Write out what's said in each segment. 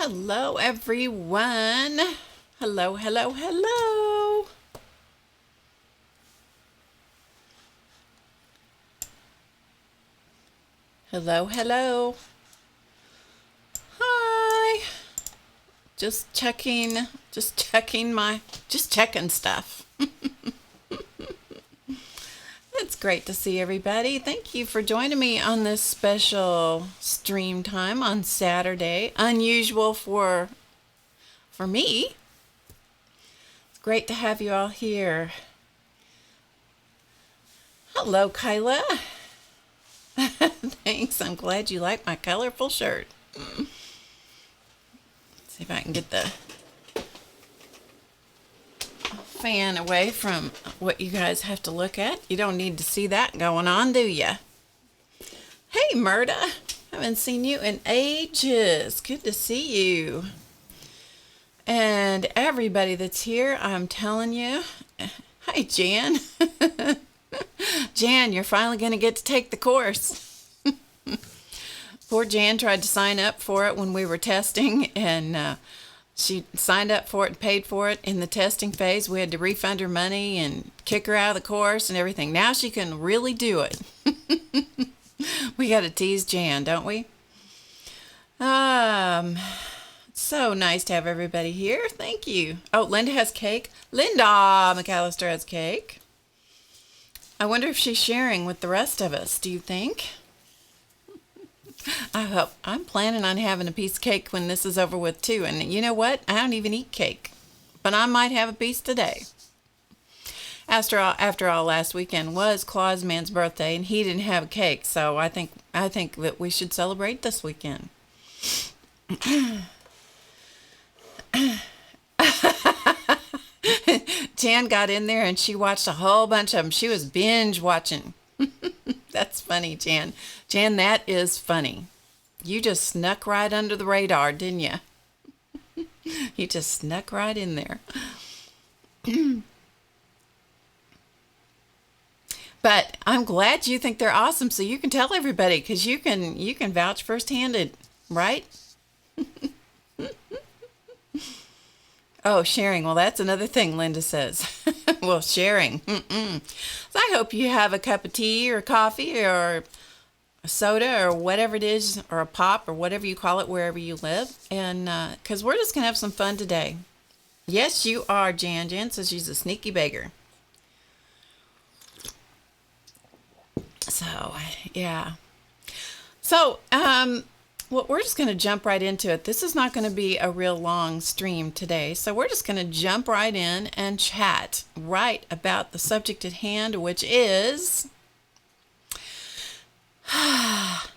Hello, everyone. Hello, hello, hello. Hello, hello. Hi. Just checking stuff. It's great to see everybody. Thank you for joining me on this special stream time on Saturday. Unusual for me. It's great to have you all here. Hello, Kyla. Thanks. I'm glad you like my colorful shirt. See if I can get the fan away from what you guys have to look at. You don't need to see that going on, do you? Hey, Murda. Haven't seen you in ages. Good to see you. And everybody that's here, I'm telling you. Hi, Jan. Jan, you're finally going to get to take the course. Poor Jan tried to sign up for it when we were testing, and she signed up for it and paid for it in the testing phase. We had to refund her money and kick her out of the course and everything. Now she can really do it. We got to tease Jan, don't we? So nice to have everybody here. Thank you. Oh, Linda has cake. Linda McAllister has cake. I wonder if she's sharing with the rest of us. Do you think? I hope. I'm planning on having a piece of cake when this is over with too. And you know what? I don't even eat cake, but I might have a piece today. After all, last weekend was Claus Man's birthday, and he didn't have a cake. So I think that we should celebrate this weekend. Jan got in there and she watched a whole bunch of them. She was binge watching. That's funny, Jan. Jan, that is funny. You just snuck right under the radar, didn't you? You just snuck right in there. But I'm glad you think they're awesome, so you can tell everybody, because you can vouch firsthand, right? Oh, sharing. Well, that's another thing Linda says. Well, sharing. So I hope you have a cup of tea or coffee or a soda or whatever it is, or a pop or whatever you call it wherever you live. And because we're just going to have some fun today. Yes, you are, Jan. Jan says she's a sneaky beggar. So, yeah. So, well, we're just going to jump right into it. This is not going to be a real long stream today, so we're just going to jump right in and chat right about the subject at hand, which is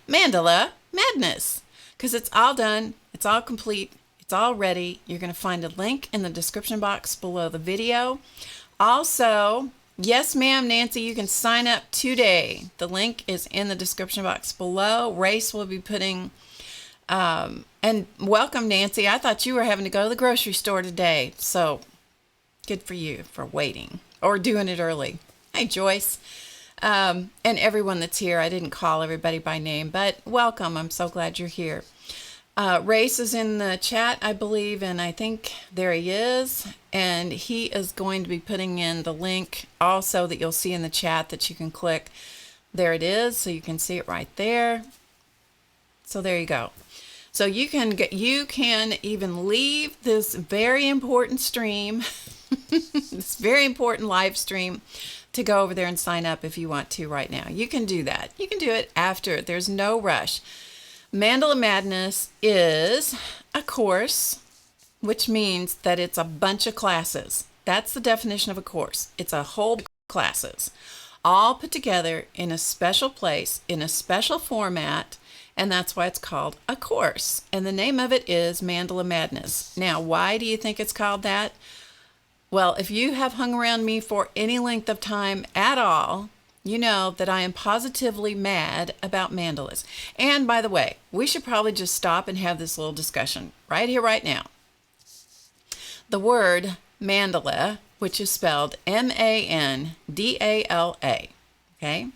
Mandala Madness, because it's all done, it's all complete, it's all ready. You're going to find a link in the description box below the video. Also, yes, ma'am, Nancy, you can sign up today. The link is in the description box below. Race will be putting... and welcome, Nancy. I thought you were having to go to the grocery store today. So good for you for waiting or doing it early. Hi, Joyce. And everyone that's here. I didn't call everybody by name, but welcome. I'm so glad you're here. Race is in the chat, I believe, and I think there he is. And he is going to be putting in the link also that you'll see in the chat that you can click. There it is. So you can see it right there. So there you go. So you can even leave this very important stream, this very important live stream, to go over there and sign up if you want to right now. You can do that. You can do it after. There's no rush. Mandala Madness is a course, which means that it's a bunch of classes. That's the definition of a course. It's a whole classes, all put together in a special place, in a special format. And that's why it's called a course. And the name of it is Mandala Madness. Now, why do you think it's called that? Well, if you have hung around me for any length of time at all, you know that I am positively mad about mandalas. And by the way, we should probably just stop and have this little discussion right here, right now. The word mandala, which is spelled Mandala, okay,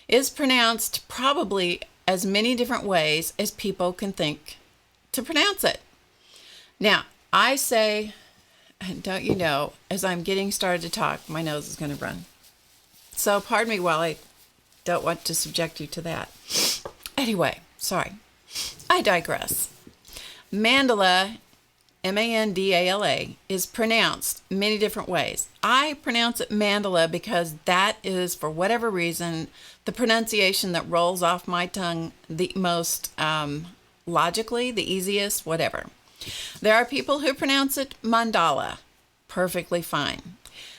is pronounced probably as many different ways as people can think to pronounce it. Now, I say, and don't you know, as I'm getting started to talk, my nose is going to run. So pardon me while I don't want to subject you to that. Anyway, sorry. I digress. Mandala, Mandala, is pronounced many different ways. I pronounce it Mandala because that is, for whatever reason, the pronunciation that rolls off my tongue the most logically, the easiest, whatever. There are people who pronounce it Mandala. Perfectly fine.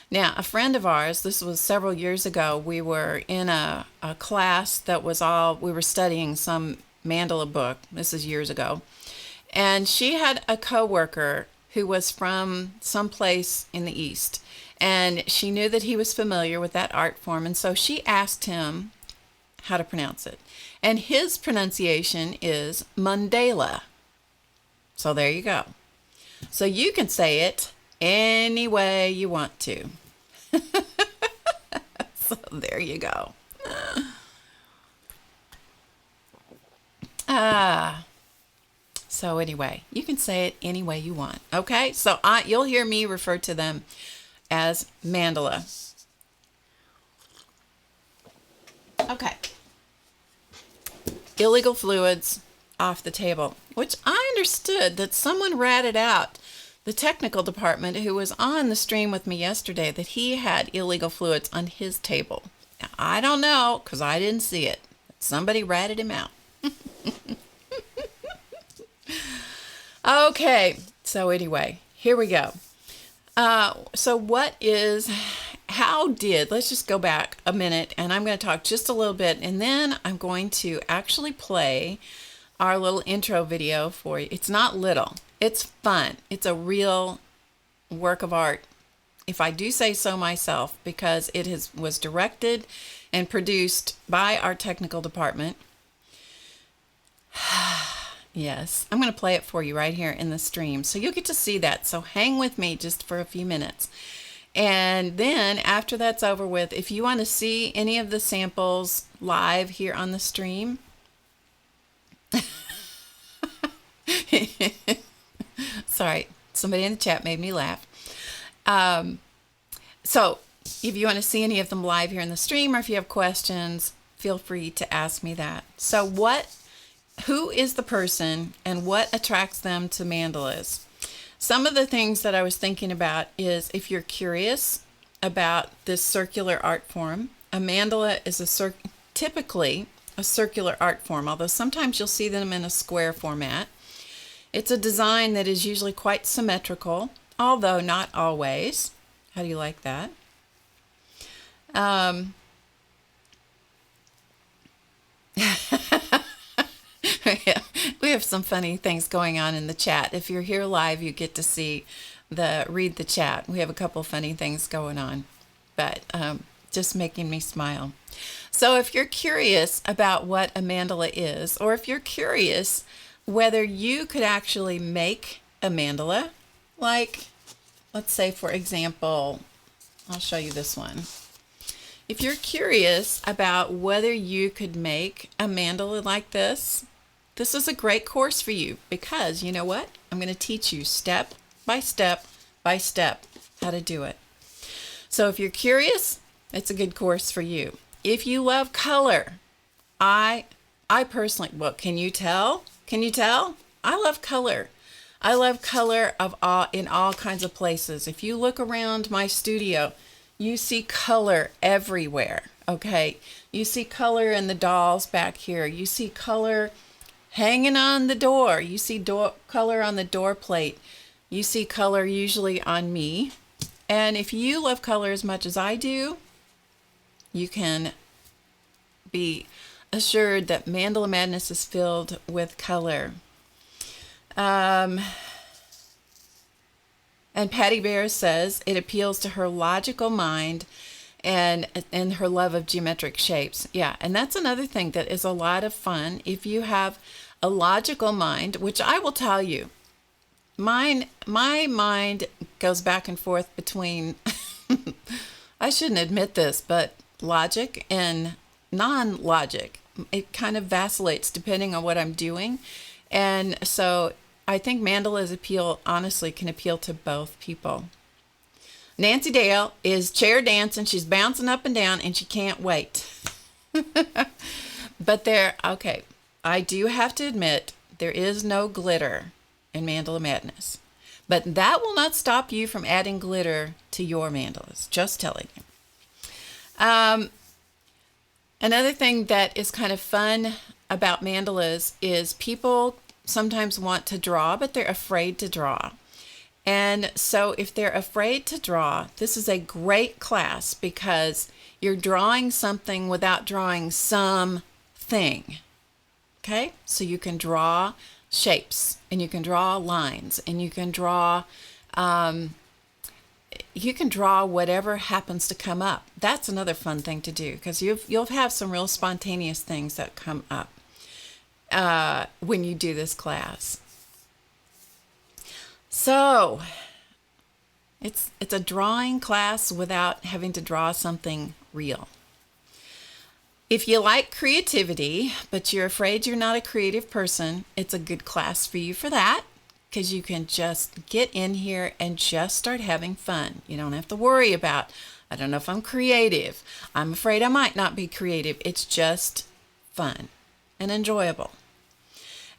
Now, a friend of ours, this was several years ago, we were in a class that was we were studying some Mandala book. This is years ago. And she had a coworker who was from someplace in the East. And she knew that he was familiar with that art form. And so she asked him how to pronounce it. And his pronunciation is Mandala. So there you go. So you can say it any way you want to. So there you go. So anyway, you can say it any way you want. Okay? So you'll hear me refer to them as Mandala. Okay. Illegal fluids off the table, which I understood that someone ratted out the technical department who was on the stream with me yesterday that he had illegal fluids on his table. Now, I don't know because I didn't see it. Somebody ratted him out. Okay, so anyway, here we go. Let's just go back a minute and I'm going to talk just a little bit and then I'm going to actually play our little intro video for you. It's not little, it's fun. It's a real work of art, if I do say so myself, because it was directed and produced by our technical department. Yes, I'm going to play it for you right here in the stream. So you'll get to see that. So hang with me just for a few minutes. And then after that's over with, if you want to see any of the samples live here on the stream, sorry, somebody in the chat made me laugh. So if you want to see any of them live here in the stream, or if you have questions, feel free to ask me that. So who is the person and what attracts them to mandalas? Some of the things that I was thinking about is if you're curious about this circular art form, a mandala is typically a circular art form, although sometimes you'll see them in a square format. It's a design that is usually quite symmetrical, although not always. How do you like that? We have some funny things going on in the chat. If you're here live, you get to read the chat. We have a couple funny things going on, but just making me smile. So if you're curious about what a mandala is, or if you're curious whether you could actually make a mandala, like, let's say, for example, I'll show you this one. If you're curious about whether you could make a mandala like this is a great course for you because you know what? I'm going to teach you step by step by step how to do it. So if you're curious, it's a good course for you. If you love color, I personally, well, can you tell? Can you tell? I love color. I love color in all kinds of places. If you look around my studio, you see color everywhere, okay? You see color in the dolls back here. You see color hanging on the door. You see color on the door plate. You see color usually on me. And if you love color as much as I do, you can be assured that Mandala Madness is filled with color. And Patty Bear says it appeals to her logical mind and her love of geometric shapes. Yeah, and that's another thing that is a lot of fun. If you have a logical mind, which I will tell you, my mind goes back and forth between, I shouldn't admit this, but logic and non-logic. It kind of vacillates depending on what I'm doing. And so I think mandala's appeal, honestly, can appeal to both people. Nancy Dale is chair dancing. She's bouncing up and down, and she can't wait. But okay, I do have to admit, there is no glitter in Mandala Madness. But that will not stop you from adding glitter to your mandalas. Just telling you. Another thing that is kind of fun about mandalas is people sometimes want to draw, but they're afraid to draw. And so if they're afraid to draw, this is a great class because you're drawing something without drawing something. Okay? So you can draw shapes, and you can draw lines, and you can draw whatever happens to come up. That's another fun thing to do, because you'll have some real spontaneous things that come up when you do this class. So it's a drawing class without having to draw something real. If you like creativity, but you're afraid you're not a creative person, it's a good class for you for that, because you can just get in here and just start having fun. You don't have to worry about, I don't know if I'm creative. I'm afraid I might not be creative. It's just fun and enjoyable.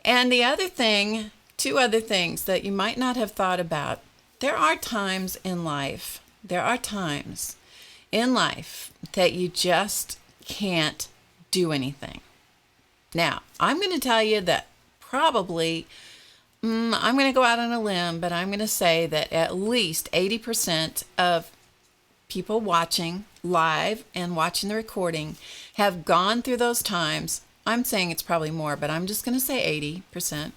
And the other thing, two other things that you might not have thought about. There are times in life that you just can't do anything. Now, I'm going to tell you that probably, I'm going to go out on a limb, but I'm going to say that at least 80% of people watching live and watching the recording have gone through those times. I'm saying it's probably more, but I'm just going to say 80%.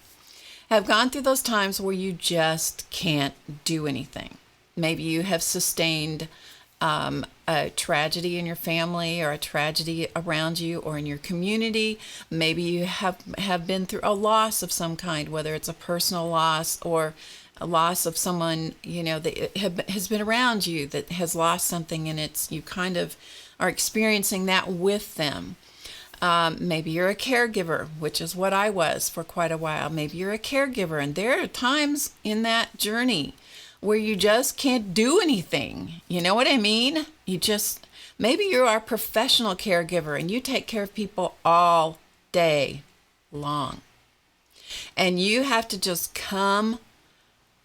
Have gone through those times where you just can't do anything. Maybe you have sustained a tragedy in your family, or a tragedy around you or in your community. Maybe you have been through a loss of some kind, whether it's a personal loss or a loss of someone, that has been around you that has lost something, and you kind of are experiencing that with them. Maybe you're a caregiver, which is what I was for quite a while. Maybe you're a caregiver, and there are times in that journey where you just can't do anything. You know what I mean? Maybe you are a professional caregiver and you take care of people all day long. And you have to just come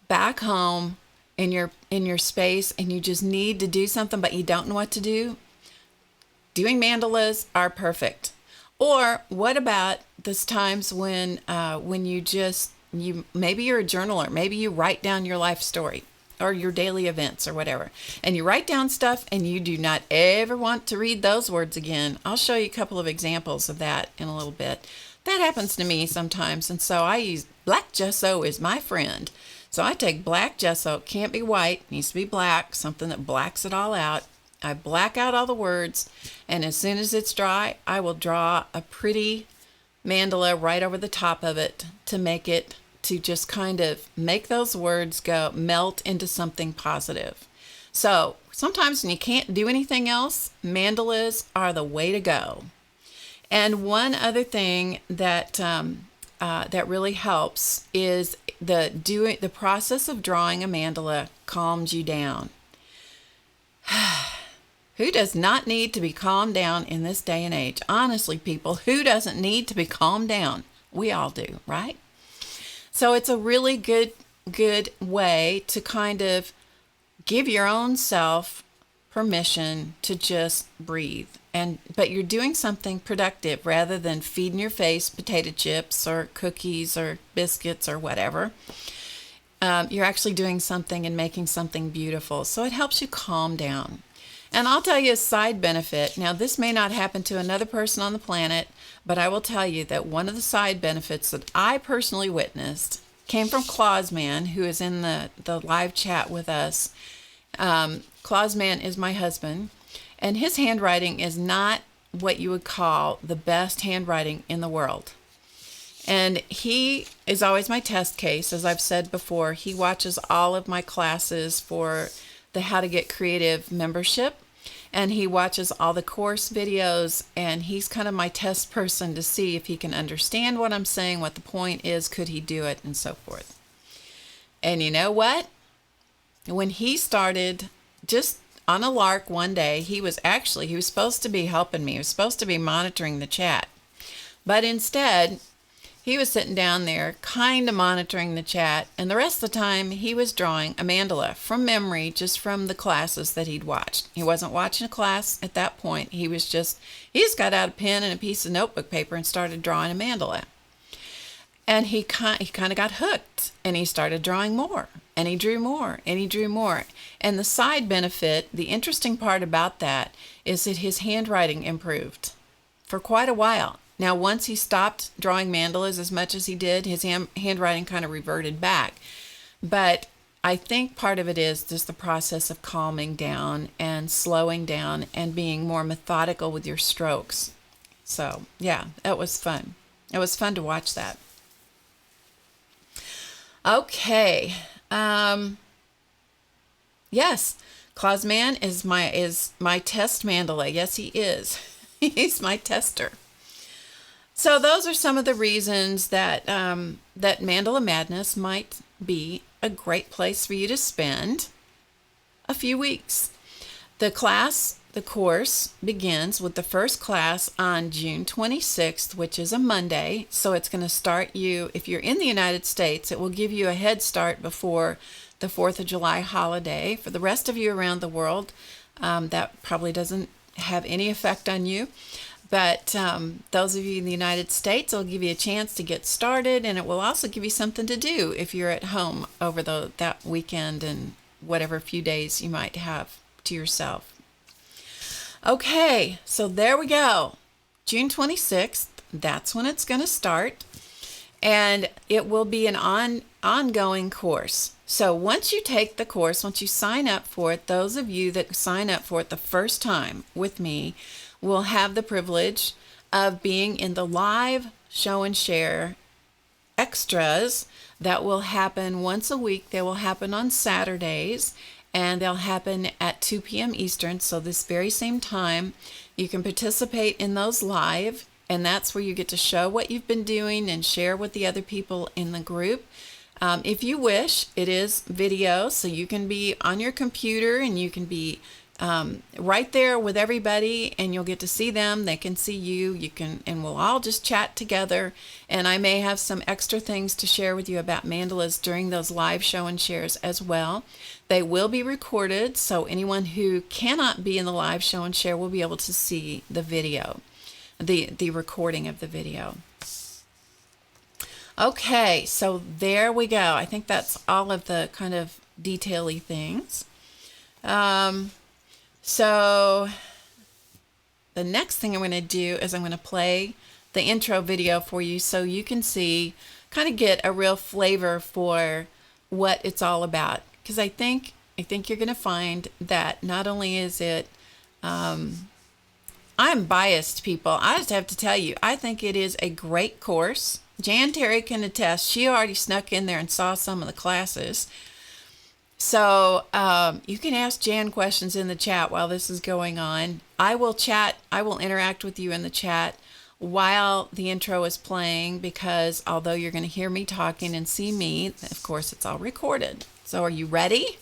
back home in your space, and you just need to do something, but you don't know what to do. Doing mandalas are perfect. Or what about those times when maybe you're a journaler, maybe you write down your life story or your daily events or whatever, and you write down stuff and you do not ever want to read those words again. I'll show you a couple of examples of that in a little bit. That happens to me sometimes, and so I use black gesso is my friend. So I take black gesso, can't be white, needs to be black, something that blacks it all out. I black out all the words, and as soon as it's dry, I will draw a pretty mandala right over the top of it to just kind of make those words melt into something positive. So sometimes when you can't do anything else, mandalas are the way to go. And one other thing that really helps is the process of drawing a mandala calms you down. Who does not need to be calmed down in this day and age? Honestly, people, who doesn't need to be calmed down? We all do, right? So it's a really good way to kind of give your own self permission to just breathe. But you're doing something productive rather than feeding your face potato chips or cookies or biscuits or whatever. You're actually doing something and making something beautiful. So it helps you calm down. And I'll tell you a side benefit. Now, this may not happen to another person on the planet, but I will tell you that one of the side benefits that I personally witnessed came from Clausman, who is in the live chat with us. Clausman is my husband, and his handwriting is not what you would call the best handwriting in the world. And he is always my test case. As I've said before, he watches all of my classes for the How to Get Creative membership, and he watches all the course videos, and he's kind of my test person to see if he can understand what I'm saying, what the point is, could he do it, and so forth. And you know what? When he started, just on a lark one day, he was supposed to be helping me. He was supposed to be monitoring the chat. But instead, he was sitting down there kind of monitoring the chat, and the rest of the time he was drawing a mandala from memory, just from the classes that he'd watched. He wasn't watching a class at that point. He just got out a pen and a piece of notebook paper and started drawing a mandala. And he kind of got hooked, and he started drawing more, and he drew more, and he drew more. And the side benefit, the interesting part about that, is that his handwriting improved for quite a while. Now, once he stopped drawing mandalas as much as he did, his handwriting kind of reverted back. But I think part of it is just the process of calming down and slowing down and being more methodical with your strokes. So, yeah, it was fun. It was fun to watch that. Okay. Yes, Klausman is my test mandala. Yes, he is. He's my tester. So those are some of the reasons that that Mandala Madness might be a great place for you to spend a few weeks. The course begins with the first class on June 26th, which is a Monday. So it's going to start you, if you're in the United States, it will give you a head start before the 4th of July holiday. For the rest of you around the world, that probably doesn't have any effect on you. But those of you in the United States, it'll give you a chance to get started, and it will also give you something to do if you're at home over that weekend and whatever few days you might have to yourself. Okay, so there we go. June 26th, that's when it's going to start, and it will be an ongoing course. So once you take the course, once you sign up for it, those of you that sign up for it the first time with me will have the privilege of being in the live show and share extras that will happen once a week. They will happen on Saturdays, and they'll happen at 2 p.m. Eastern, so this very same time. You can participate in those live, and that's where you get to show what you've been doing and share with the other people in the group. If you wish, it is video, so you can be on your computer and you can be right there with everybody, and you'll get to see them. They can see you. And we'll all just chat together. And I may have some extra things to share with you about mandalas during those live show and shares as well. They will be recorded, so anyone who cannot be in the live show and share will be able to see the video, the recording of the video. Okay, so there we go. I think that's all of the kind of detail-y things. So the next thing I'm going to do is I'm going to play the intro video for you so you can kind of get a real flavor for what it's all about. Because I think you're going to find that not only is it, I'm biased, people. I just have to tell you, I think it is a great course. Jan Terry can attest. She already snuck in there and saw some of the classes. So you can ask Jan questions in the chat while this is going on. I will interact with you in the chat while the intro is playing, because although you're going to hear me talking and see me, of course it's all recorded. So are you ready?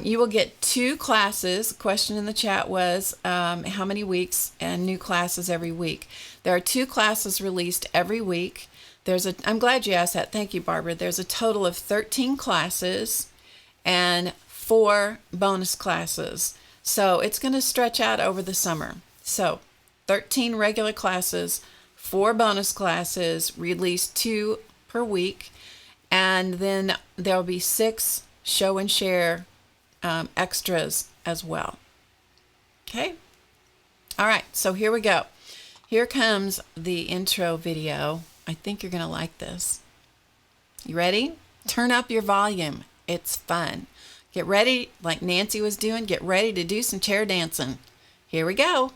You will get 2 classes. The question in the chat was how many weeks and new classes every week. There are 2 classes released every week. I'm glad you asked that. Thank you, Barbara. There's a total of 13 classes and 4 bonus classes. So it's going to stretch out over the summer. So 13 regular classes, 4 bonus classes, released 2 per week, and then there'll be 6 show and share extras as well. Okay? All right, so here we go. Here comes the intro video. I think you're going to like this. You ready? Turn up your volume. It's fun. Get ready, like Nancy was doing, get ready to do some chair dancing. Here we go.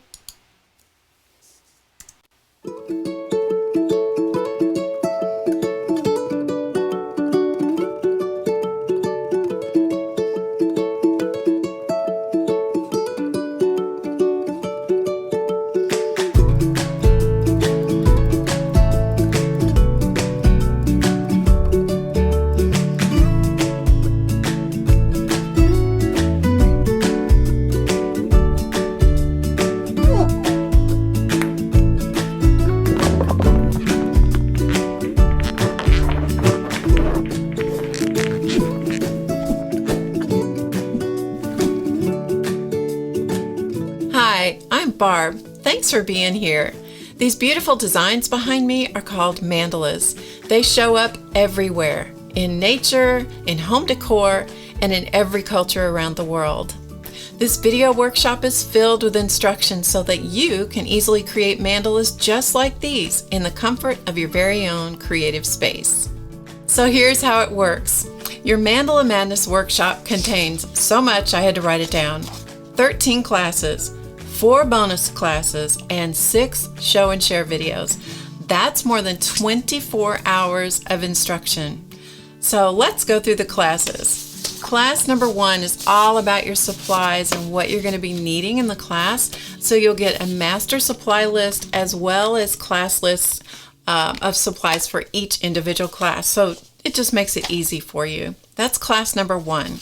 Thanks for being here. These beautiful designs behind me are called mandalas. They show up everywhere, in nature, in home decor, and in every culture around the world. This video workshop is filled with instructions so that you can easily create mandalas just like these in the comfort of your very own creative space. So here's how it works. Your Mandala Madness workshop contains so much I had to write it down. 13 classes, 4 bonus classes, and 6 show and share videos. That's more than 24 hours of instruction. So let's go through the classes. Class number 1 is all about your supplies and what you're going to be needing in the class. So you'll get a master supply list as well as class lists of supplies for each individual class. So it just makes it easy for you. That's class number 1.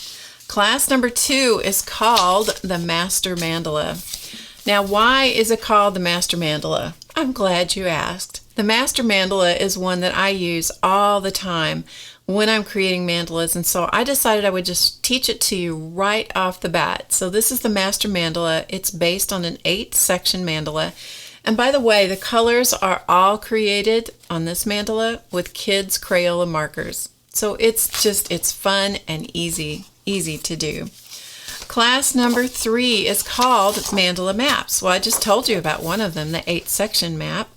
Class number 2 is called the Master Mandala. Now, why is it called the Master Mandala? I'm glad you asked. The Master Mandala is one that I use all the time when I'm creating mandalas, and so I decided I would just teach it to you right off the bat. So this is the Master Mandala. It's based on an 8-section mandala. And by the way, the colors are all created on this mandala with kids' Crayola markers. So it's fun and easy to do. Class number 3 is called Mandala Maps. Well, I just told you about one of them, the 8-section map.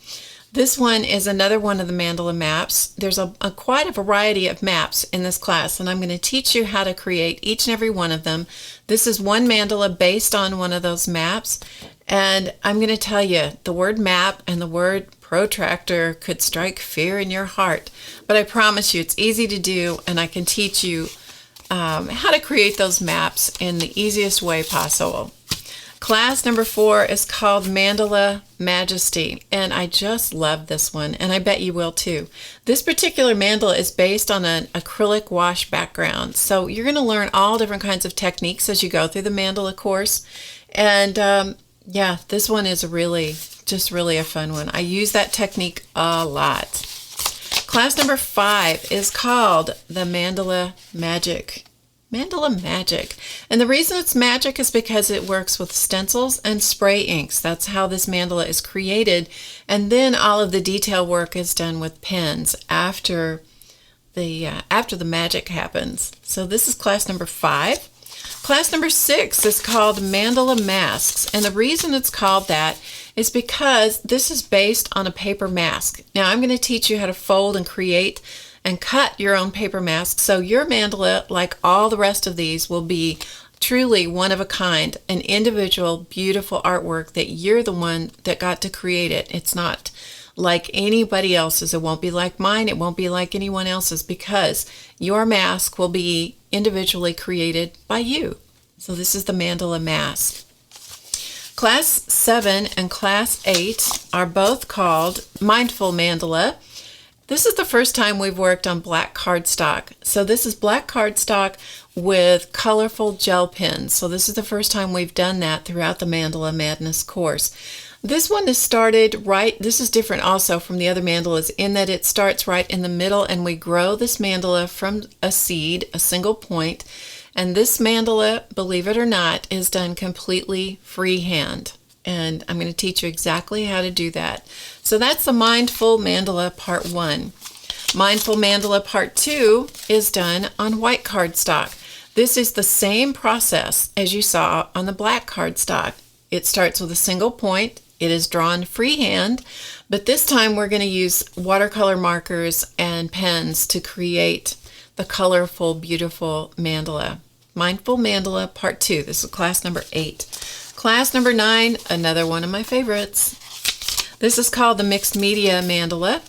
This one is another one of the mandala maps. There's quite a variety of maps in this class, and I'm going to teach you how to create each and every one of them. This is one mandala based on one of those maps, and I'm going to tell you, the word map and the word protractor could strike fear in your heart, but I promise you it's easy to do, and I can teach you how to create those maps in the easiest way possible. Class number 4 is called Mandala Majesty, and I just love this one, and I bet you will too. This particular mandala is based on an acrylic wash background, so you're going to learn all different kinds of techniques as you go through the mandala course, and yeah, this one is really a fun one. I use that technique a lot. Class number 5 is called the Mandala Magic. Mandala Magic. And the reason it's magic is because it works with stencils and spray inks. That's how this mandala is created. And then all of the detail work is done with pens after the magic happens. So this is class number 5. Class number 6 is called Mandala Masks. And the reason it's called that is because this is based on a paper mask. Now I'm going to teach you how to fold and create and cut your own paper mask, so your mandala, like all the rest of these, will be truly one of a kind, an individual, beautiful artwork that you're the one that got to create it. It's not like anybody else's. It won't be like mine. It won't be like anyone else's, because your mask will be individually created by you. So this is the mandala mask. Class 7 and Class 8 are both called Mindful Mandala. This is the first time we've worked on black cardstock. So this is black cardstock with colorful gel pens. So this is the first time we've done that throughout the Mandala Madness course. This one is started right, this is different also from the other mandalas in that it starts right in the middle, and we grow this mandala from a seed, a single point. And this mandala, believe it or not, is done completely freehand. And I'm going to teach you exactly how to do that. So that's the Mindful Mandala Part 1. Mindful Mandala Part 2 is done on white cardstock. This is the same process as you saw on the black cardstock. It starts with a single point. It is drawn freehand, but this time we're going to use watercolor markers and pens to create the colorful, beautiful mandala. Mindful Mandala Part 2. This is class number 8. Class number 9, another one of my favorites. This is called the Mixed Media Mandala.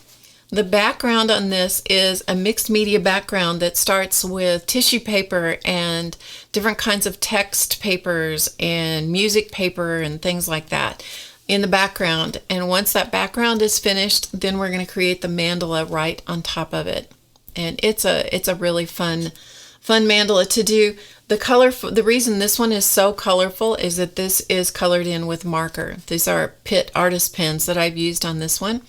The background on this is a mixed media background that starts with tissue paper and different kinds of text papers and music paper and things like that in the background. And once that background is finished, then we're going to create the mandala right on top of it. And it's a really fun mandala to do. The reason this one is so colorful is that this is colored in with marker. These are Pitt artist pens that I've used on this one.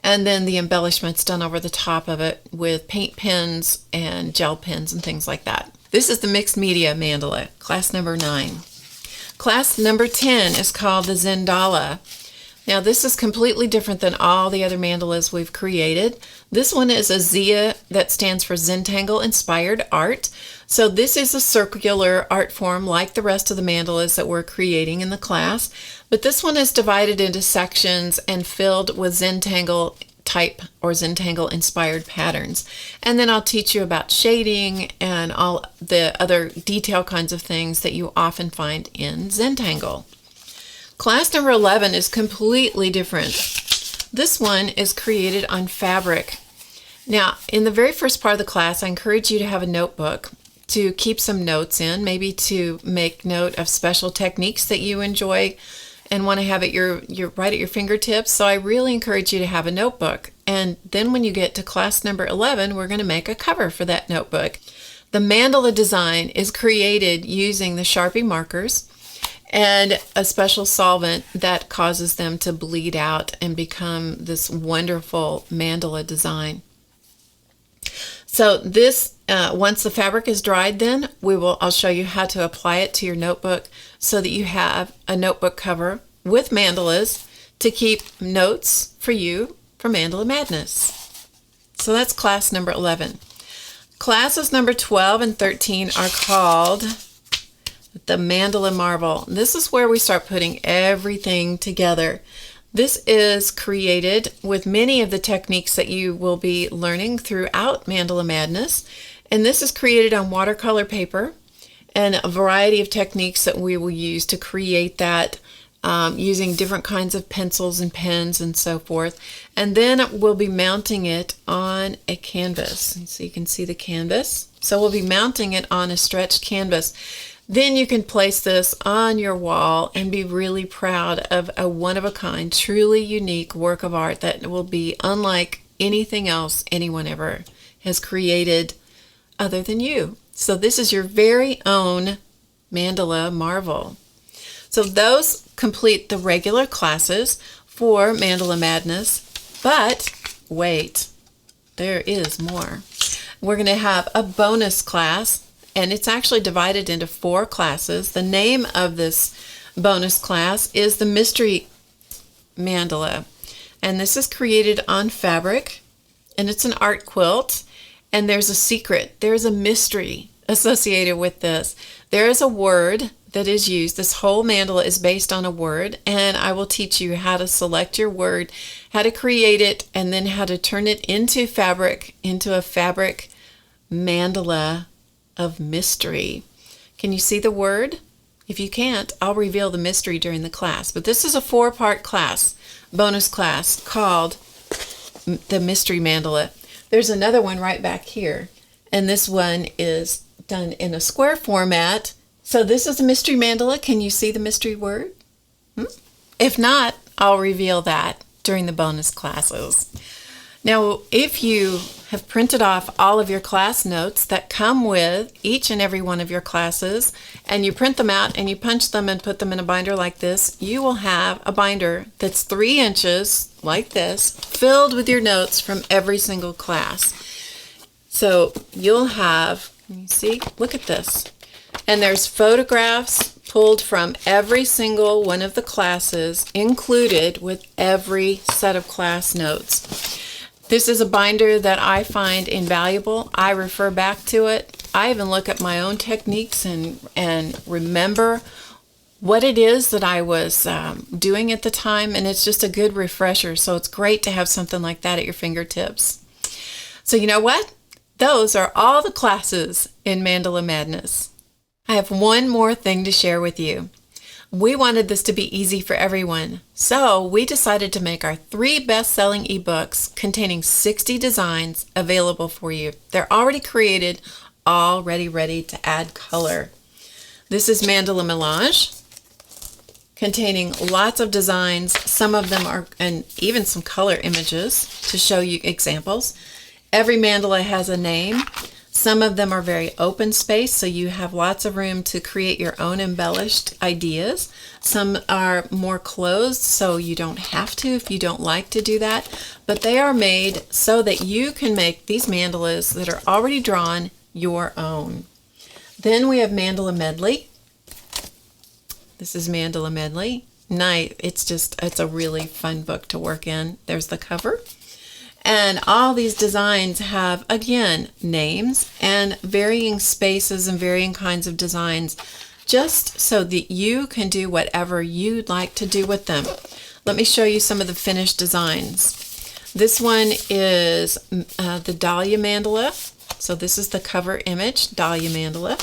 And then the embellishments done over the top of it with paint pens and gel pens and things like that. This is the Mixed Media Mandala, class number 9. Class number 10 is called the Mandala. Now this is completely different than all the other mandalas we've created. This one is a Zia, that stands for Zentangle Inspired Art. So this is a circular art form like the rest of the mandalas that we're creating in the class, but this one is divided into sections and filled with Zentangle type or Zentangle inspired patterns. And then I'll teach you about shading and all the other detail kinds of things that you often find in Zentangle. Class number 11 is completely different. This one is created on fabric. Now, in the very first part of the class, I encourage you to have a notebook to keep some notes in, maybe to make note of special techniques that you enjoy and want to have at your right at your fingertips. So I really encourage you to have a notebook. And then when you get to class number 11, we're going to make a cover for that notebook. The mandala design is created using the Sharpie markers and a special solvent that causes them to bleed out and become this wonderful mandala design. So this, once the fabric is dried, then I'll show you how to apply it to your notebook so that you have a notebook cover with mandalas to keep notes for you for Mandala Madness. So that's class number 11. Classes number 12 and 13 are called the Mandala Marvel. This is where we start putting everything together. This is created with many of the techniques that you will be learning throughout Mandala Madness. And this is created on watercolor paper and a variety of techniques that we will use to create that using different kinds of pencils and pens and so forth. And then we'll be mounting it on a canvas. So you can see the canvas. So we'll be mounting it on a stretched canvas. Then you can place this on your wall and be really proud of a one-of-a-kind, truly unique work of art that will be unlike anything else anyone ever has created other than you. So this is your very own Mandala Marvel. So those complete the regular classes for Mandala Madness, but wait, there is more. We're going to have a bonus class, and it's actually divided into 4 classes. The name of this bonus class is the Mystery Mandala, and this is created on fabric, and it's an art quilt, and there's a secret, there's a mystery associated with this. There is a word that is used. This whole mandala is based on a word, and I will teach you how to select your word, how to create it, and then how to turn it into fabric, into a fabric mandala of mystery. Can you see the word? If you can't, I'll reveal the mystery during the class. But this is a 4-part class, bonus class, called the Mystery Mandala. There's another one right back here, and this one is done in a square format. So this is a mystery mandala. Can you see the mystery word? If not, I'll reveal that during the bonus classes. Now, if you have printed off all of your class notes that come with each and every one of your classes, and you print them out and you punch them and put them in a binder like this, you will have a binder that's 3 inches like this, filled with your notes from every single class. So you'll have, you see, look at this. And there's photographs pulled from every single one of the classes included with every set of class notes. This is a binder that I find invaluable. I refer back to it. I even look at my own techniques and remember what it is that I was doing at the time, and it's just a good refresher. So it's great to have something like that at your fingertips. So you know what? Those are all the classes in Mandala Madness. I have one more thing to share with you. We wanted this to be easy for everyone, so we decided to make our 3 best-selling ebooks containing 60 designs available for you. They're already created, already ready to add color. This is Mandala Melange, containing lots of designs. Some of them are, and even some color images to show you examples. Every mandala has a name. Some of them are very open space, so you have lots of room to create your own embellished ideas. Some are more closed, so you don't have to if you don't like to do that. But they are made so that you can make these mandalas that are already drawn your own. Then we have Mandala Medley. This is Mandala Medley. nice. It's a really fun book to work in. There's the cover. And all these designs have, again, names and varying spaces and varying kinds of designs, just so that you can do whatever you'd like to do with them. Let me show you some of the finished designs. This one is the Dahlia Mandala. So this is the cover image, Dahlia Mandala.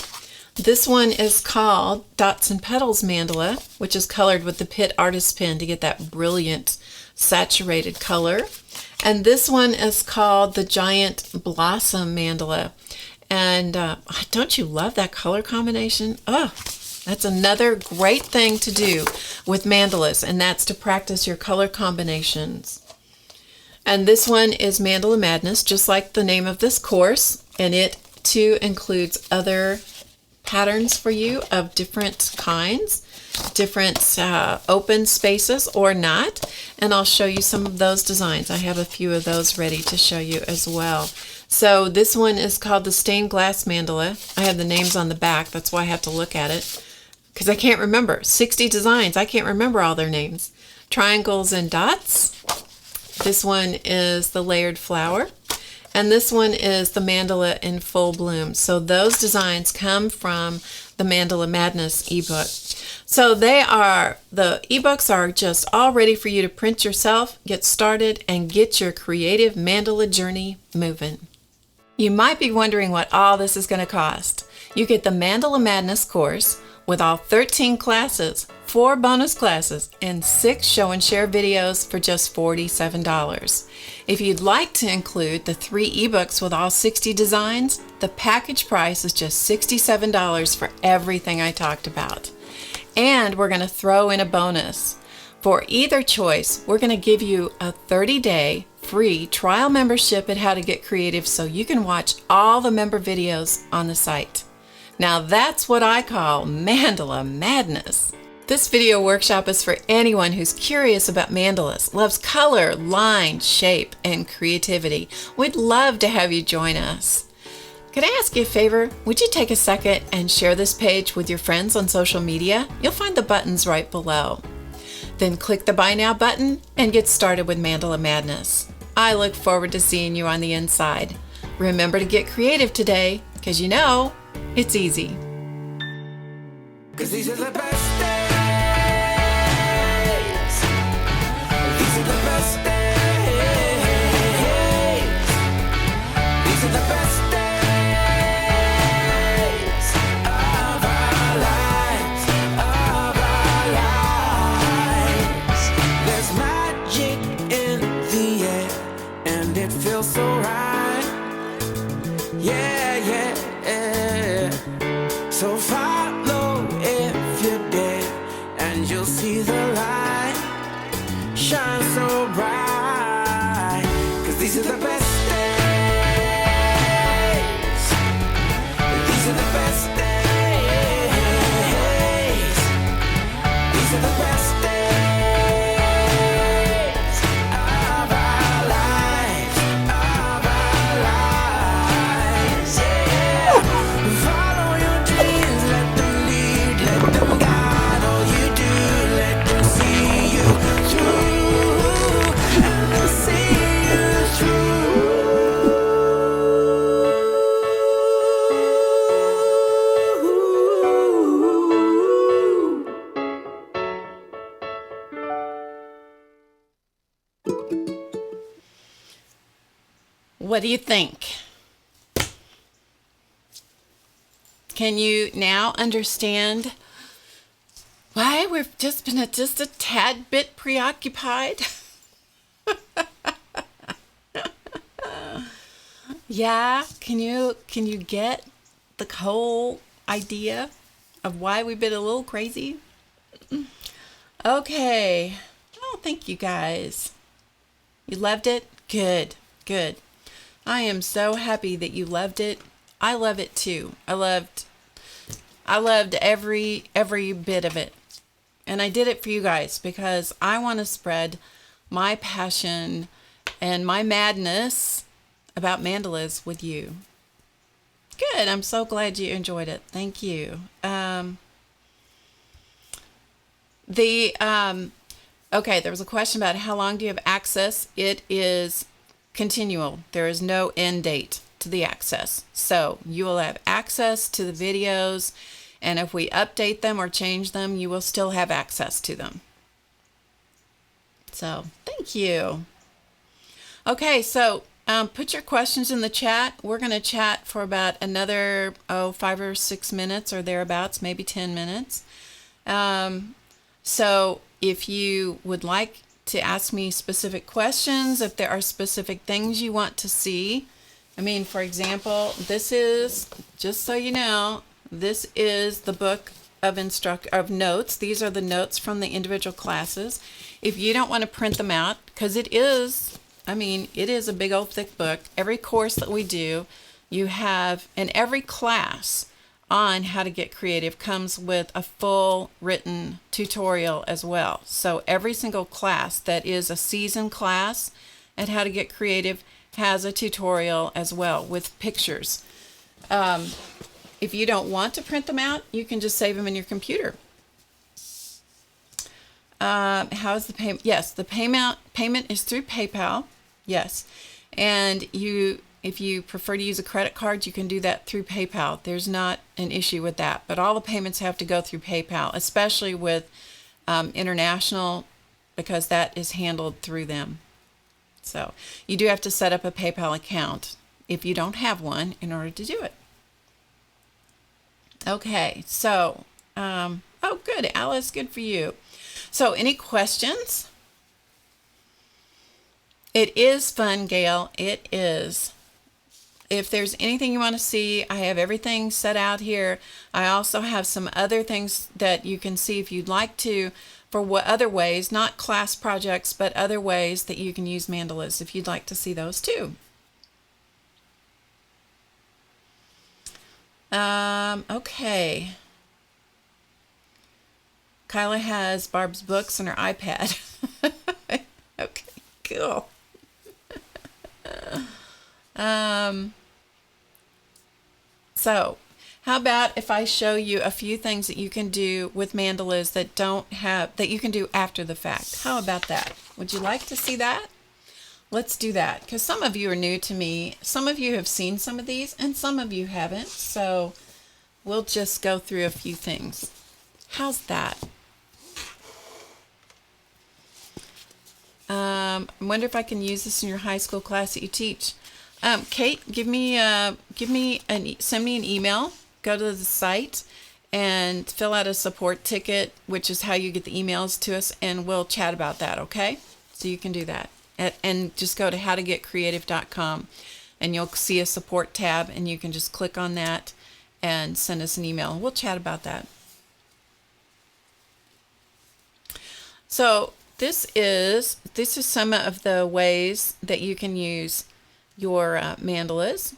This one is called Dots and Petals Mandala, which is colored with the Pitt Artist Pen to get that brilliant saturated color. And this one is called the Giant Blossom Mandala. And don't you love that color combination? Oh, that's another great thing to do with mandalas, and that's to practice your color combinations. And this one is Mandala Madness, just like the name of this course, and it too includes other patterns for you of different kinds, different open spaces or not, and I'll show you some of those designs. I have a few of those ready to show you as well. So this one is called the Stained Glass Mandala. I have the names on the back, that's why I have to look at it, because I can't remember. 60 designs, I can't remember all their names. Triangles and Dots. This one is the Layered Flower. And this one is the Mandala in Full Bloom. So those designs come from the Mandala Madness ebook. So the ebooks are just all ready for you to print yourself, get started, and get your creative mandala journey moving. You might be wondering what all this is going to cost. You get the Mandala Madness course with all 13 classes, 4 bonus classes, and 6 show and share videos for just $47. If you'd like to include the 3 ebooks with all 60 designs, the package price is just $67 for everything I talked about. And we're going to throw in a bonus. For either choice, we're going to give you a 30-day free trial membership at How to Get Creative so you can watch all the member videos on the site. Now that's what I call Mandala Madness. This video workshop is for anyone who's curious about mandalas, loves color, line, shape, and creativity. We'd love to have you join us. Could I ask you a favor? Would you take a second and share this page with your friends on social media? You'll find the buttons right below. Then click the Buy Now button and get started with Mandala Madness. I look forward to seeing you on the inside. Remember to get creative today, because you know, it's easy. 'Cause these are the best days. These are the best days. These are the best days of our lives, of our lives. There's magic in the air, and it feels so right. Yeah, yeah, yeah. So follow if you dare, and you'll see the light shine so bright. 'Cause these are the best days. These are the best days. These are the best days of our lives, of our lives. Yeah. Follow your dreams, let them lead, let them guide all you do, let them see you through, and they'll see you through. What do you think? Can you now understand why we've just been just a tad bit preoccupied? Yeah, can you get the whole idea of why we've been a little crazy? Okay. Oh, thank you guys. You loved it? Good, good. I am so happy that you loved it. I love it too. I loved every bit of it. And I did it for you guys because I want to spread my passion and my madness about mandalas with you. Good. I'm so glad you enjoyed it. Thank you. The okay, there was a question about how long do you have access. It is continual. There is no end date to the access. So you will have access to the videos, and if we update them or change them, you will still have access to them. So thank you. Okay, so put your questions in the chat. We're going to chat for about another 5 or 6 minutes or thereabouts, maybe 10 minutes. So if you would like to ask me specific questions, if there are specific things you want to see, I mean, for example, this is, just so you know, this is the book of notes. These are the notes from the individual classes. If you don't want to print them out, because it is a big old thick book. Every course that we do, you have, and every class on How to Get Creative comes with a full written tutorial as well. So every single class that is a season class at How to Get Creative has a tutorial as well with pictures. If you don't want to print them out, you can just save them in your computer. How is the payment? Yes, the payment is through PayPal. Yes. And if you prefer to use a credit card, you can do that through PayPal. There's not an issue with that. But all the payments have to go through PayPal, especially with international, because that is handled through them. So you do have to set up a PayPal account if you don't have one in order to do it. Okay, so, oh, good, Alice, good for you. So, any questions? It is fun, Gail. It is. If there's anything you want to see, I have everything set out here. I also have some other things that you can see if you'd like to, for what other ways, not class projects, but other ways that you can use mandalas if you'd like to see those too. Okay. Kyla has Barb's books on her iPad. Okay, cool. So how about if I show you a few things that you can do with mandalas that you can do after the fact? How about that? Would you like to see that? Let's do that, because some of you are new to me. Some of you have seen some of these, and some of you haven't. So we'll just go through a few things. How's that? I wonder if I can use this in your high school class that you teach. Kate, send me an email. Go to the site and fill out a support ticket, which is how you get the emails to us, and we'll chat about that. Okay? So you can do that. And just go to HowToGetCreative.com, and you'll see a support tab, and you can just click on that and send us an email. We'll chat about that. So this is some of the ways that you can use your mandalas.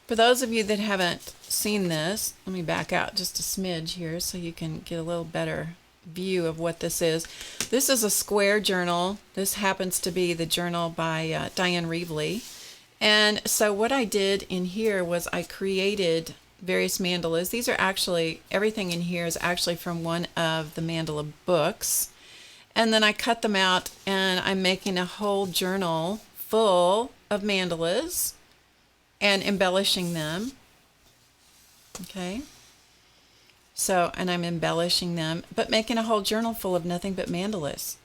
For those of you that haven't seen this, let me back out just a smidge here so you can get a little better view of what this is. This is a square journal. This happens to be the journal by Diane Reevely. And so what I did in here was I created various mandalas. These are actually, everything in here is actually from one of the mandala books. And then I cut them out, and I'm making a whole journal full of mandalas and embellishing them. Okay. So, and I'm embellishing them, but making a whole journal full of nothing but mandalas.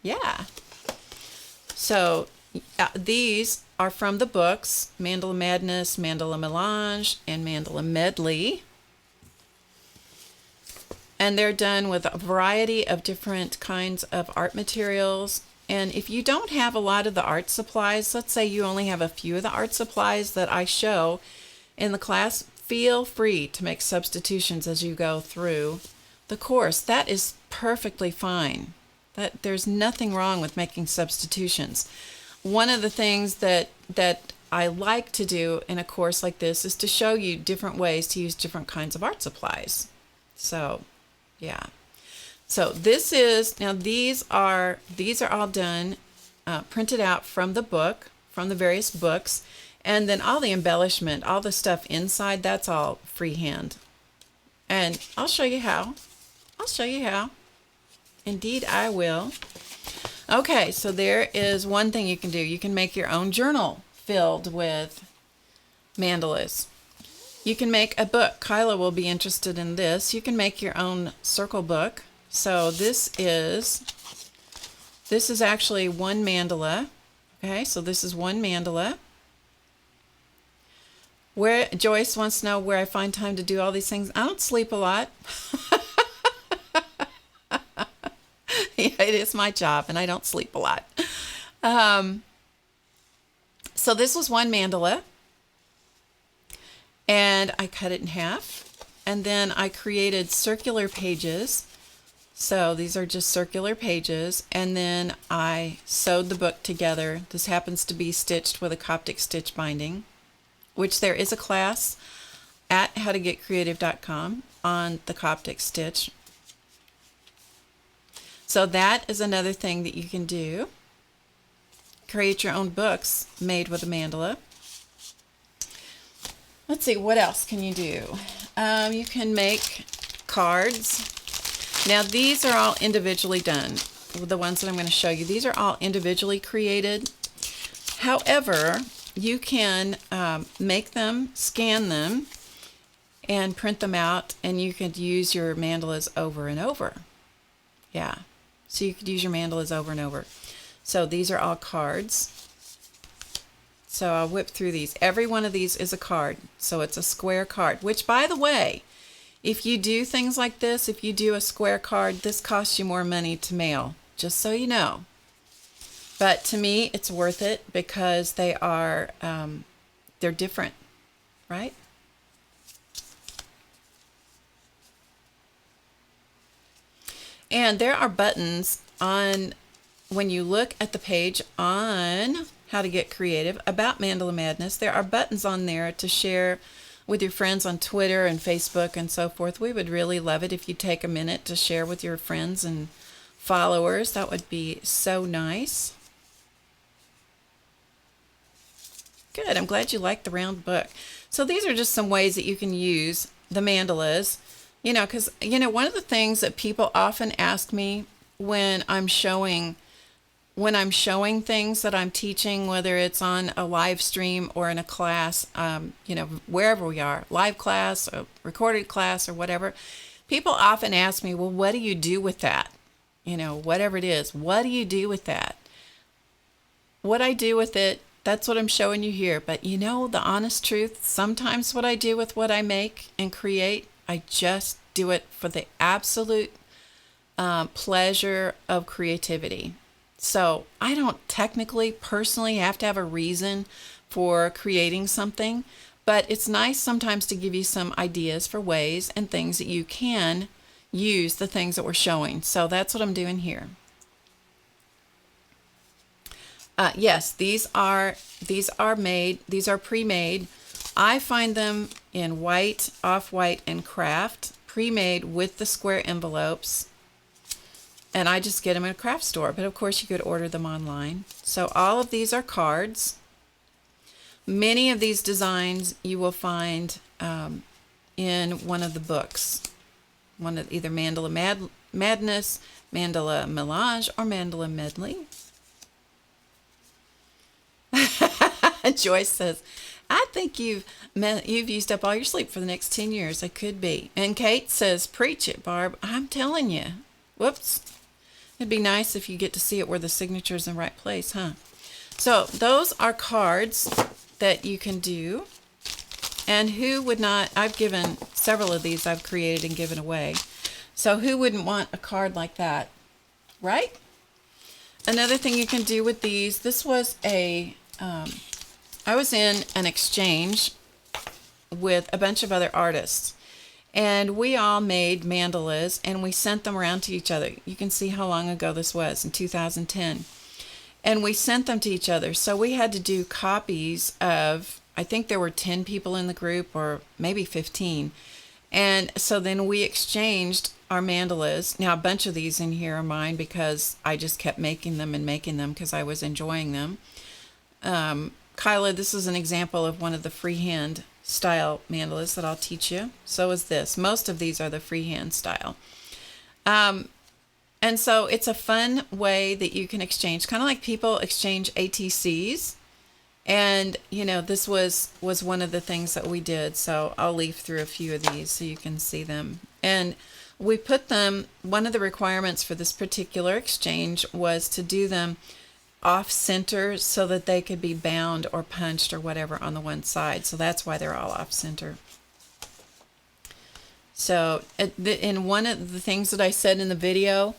Yeah. So these are from the books, Mandala Madness, Mandala Melange, and Mandala Medley. And they're done with a variety of different kinds of art materials. And if you don't have a lot of the art supplies, let's say you only have a few of the art supplies that I show in the class, feel free to make substitutions as you go through the course. That is perfectly fine. There's nothing wrong with making substitutions. One of the things that I like to do in a course like this is to show you different ways to use different kinds of art supplies. So, yeah. So this is, now these are all done, printed out from the book, from the various books. And then all the embellishment, all the stuff inside, that's all freehand. And I'll show you how. I'll show you how. Indeed, I will. Okay, so there is one thing you can do. You can make your own journal filled with mandalas. You can make a book. Kyla will be interested in this. You can make your own circle book. So this is actually one mandala. Okay, so this is one mandala. Where Joyce wants to know where I find time to do all these things. I don't sleep a lot. Yeah, it is my job, and I don't sleep a lot. So this was one mandala, and I cut it in half, and then I created circular pages. So these are just circular pages, and then I sewed the book together. This happens to be stitched with a Coptic stitch binding, which there is a class at HowToGetCreative.com on the Coptic stitch. So that is another thing that you can do. Create your own books made with a mandala. Let's see, what else can you do? You can make cards. Now these are all individually done. The ones that I'm going to show you, these are all individually created. However, you can make them, scan them, and print them out, and you could use your mandalas over and over. Yeah. So you could use your mandalas over and over. So these are all cards. So I'll whip through these. Every one of these is a card. So it's a square card, which, by the way, if you do things like this, if you do a square card, this costs you more money to mail, just so you know. But to me, it's worth it because they are, they're different, right? And there are buttons on, when you look at the page on How to Get Creative about Mandala Madness, there are buttons on there to share with your friends on Twitter and Facebook and so forth. We would really love it if you take a minute to share with your friends and followers. That would be so nice. Good. I'm glad you liked the round book. So these are just some ways that you can use the mandalas. You know, because, you know, one of the things that people often ask me when I'm showing things that I'm teaching, whether it's on a live stream or in a class, you know, wherever we are, live class, or recorded class or whatever, people often ask me, well, what do you do with that? You know, whatever it is, what do you do with that? What I do with it, that's what I'm showing you here. But you know, the honest truth, sometimes what I do with what I make and create, I just do it for the absolute pleasure of creativity. So I don't technically, personally have to have a reason for creating something, but it's nice sometimes to give you some ideas for ways and things that you can use the things that we're showing. So that's what I'm doing here. Yes, these are made. These are pre-made. I find them in white, off-white, and craft, pre-made with the square envelopes. And I just get them in a craft store. But of course, you could order them online. So all of these are cards. Many of these designs you will find in one of the books. One of either Mandala Madness, Mandala Melange, or Mandala Medley. Joyce says, I think you've used up all your sleep for the next 10 years. It could be. And Kate says, preach it, Barb. I'm telling you. Whoops. It'd be nice if you get to see it where the signature's in the right place, huh? So those are cards that you can do. And who would not, I've given several of these I've created and given away. So who wouldn't want a card like that, right? Another thing you can do with these, this was I was in an exchange with a bunch of other artists, and we all made mandalas and we sent them around to each other. You can see how long ago this was, in 2010. And we sent them to each other. So we had to do copies of, I think there were 10 people in the group, or maybe 15. And so then we exchanged our mandalas. Now, a bunch of these in here are mine because I just kept making them because I was enjoying them. Kyla, this is an example of one of the freehand style mandalas that I'll teach you. So is this. Most of these are the freehand style. And so it's a fun way that you can exchange, kind of like people exchange ATCs. And, this was one of the things that we did. So I'll leaf through a few of these so you can see them. And we put them, one of the requirements for this particular exchange was to do them off center so that they could be bound or punched or whatever on the one side. So that's why they're all off center. So in one of the things that I said in the video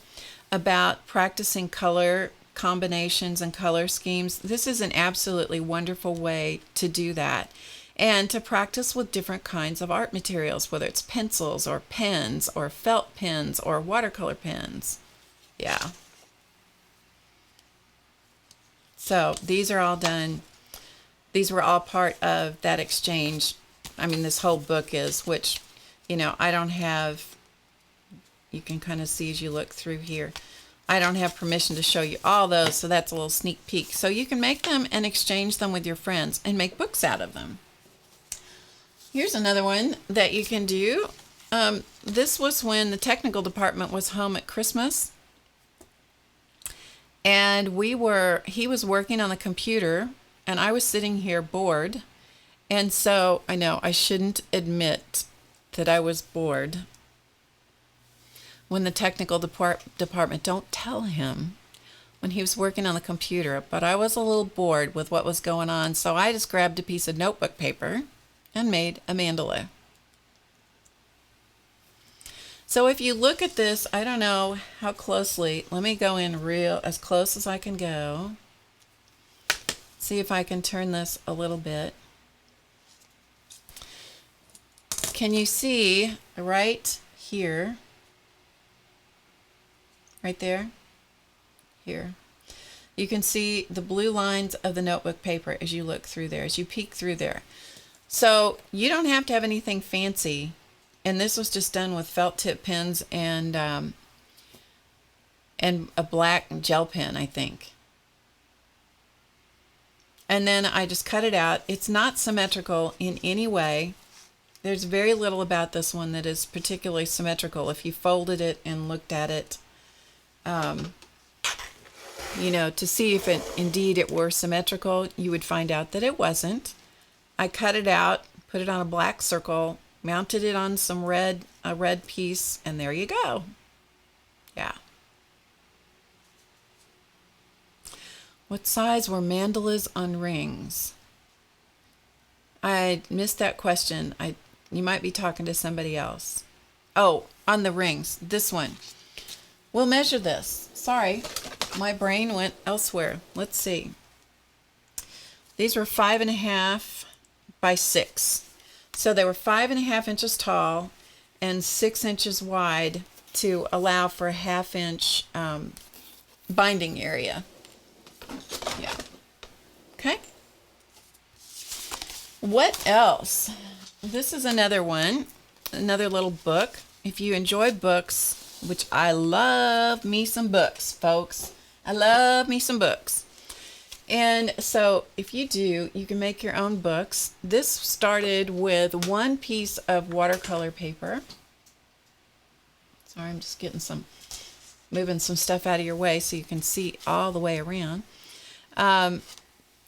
about practicing color combinations and color schemes, this is an absolutely wonderful way to do that. And to practice with different kinds of art materials, whether it's pencils or pens or felt pens or watercolor pens. Yeah. So these are all done. These were all part of that exchange. I mean, this whole book is, which, I don't have, you can kind of see as you look through here. I don't have permission to show you all those, so that's a little sneak peek. So you can make them and exchange them with your friends and make books out of them. Here's another one that you can do. This was when the technical department was home at Christmas. And he was working on the computer, and I was sitting here bored. And so, I know, I shouldn't admit that I was bored. When the technical department, don't tell him, when he was working on the computer, but I was a little bored with what was going on, so I just grabbed a piece of notebook paper and made a mandala. So if you look at this, I don't know how closely, let me go in as close as I can go. See if I can turn this a little bit. Can you see right here? Right there, here. You can see the blue lines of the notebook paper as you look through there, as you peek through there. So you don't have to have anything fancy. And this was just done with felt tip pens and a black gel pen, I think. And then I just cut it out. It's not symmetrical in any way. There's very little about this one that is particularly symmetrical. If you folded it and looked at it, to see if indeed it were symmetrical, you would find out that it wasn't. I cut it out, put it on a black circle, mounted it on a red piece, and there you go. Yeah. What size were mandalas on rings? I missed that question. You might be talking to somebody else. Oh, on the rings. This one. We'll measure this. Sorry, my brain went elsewhere. Let's see. These were 5.5 by 6. So they were 5.5 inches tall and 6 inches wide to allow for a 1/2 inch binding area. Yeah. Okay. What else? This is another one, another little book. If you enjoy books, which I love me some books, folks. I love me some books. And so if you do, you can make your own books. This started with one piece of watercolor paper. Sorry, I'm just moving some stuff out of your way so you can see all the way around.